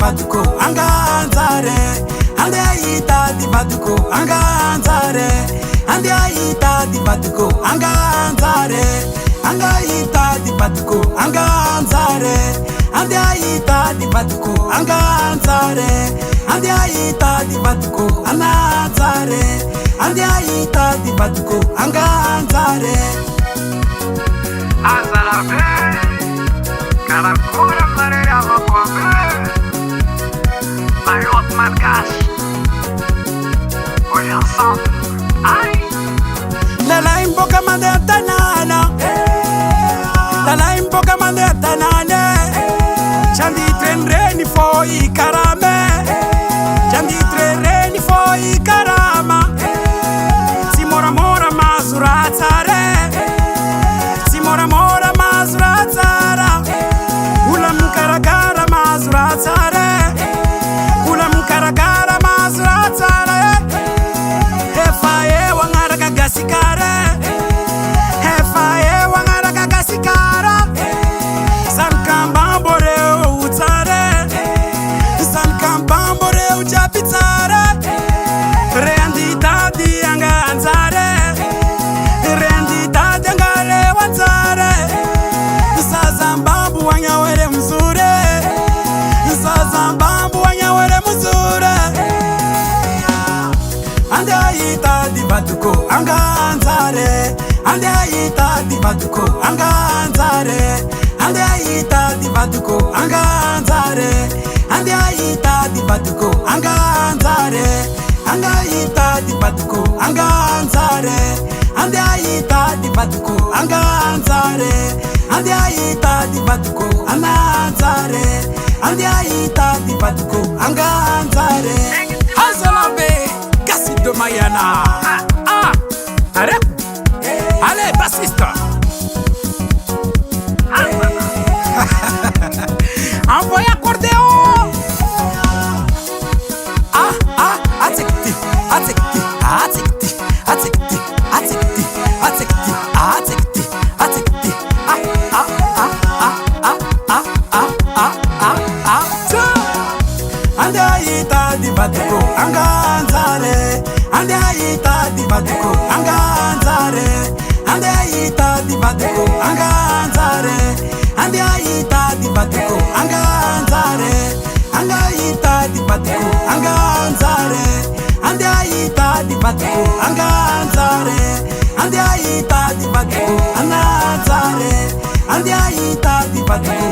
batuko anganzare ande aita di batuko anganzare ande aita di batuko anganzare angaita di batuko anganzare ande aita di batuko anganzare ande aita di batuko anganzare ande aita di batuko anganzare azalabe karakura mareya makwame Mayotte malgache on est ensemble aïe Lelahy mboka mandeha tanàna Lelahy mboka mandeha tanàna Chandidre reny fô ikarama Chandidre reny fô ikarama Tsy moramora mahazo raha tsara Tsy moramora mahazo raha tsara Ola mikarakara mahazo raha tsara Ola mikarakara mahazo raha tsara Efa eo agnaraka Gassy Efa eo agnaraka Gassy Samy kambambo reo tsara Samy kambambo reo jiaby tsara Re anditady anganjare Re anditady angareo anjare Sazambambo anyawere mzure Sazambambo anyawere mzure Ande aita di batuko anganzare Ande aita di batuko anganzare Ande aita di batuko anganzare Ande aita di batuko anganzare Ande aita di batuko anganzare Ande aita di batuko anganzare Ande aita di batuko anganzare Ande aita di batuko anganzare Azalabe Gassy de Mayana arrête allez bassiste envoie accordéon atsekti atsekti atsekti atsekti atsekti atsekti atsekti atsekti ande aita di batuko anganzare ande aita di batuko anganzare ande aita di batuko anganzare ande aita di batuko anganzare ande aita di batuko anganzare ande aita di batuko anganzare ande aita di batuko anganzare ande aita di batuko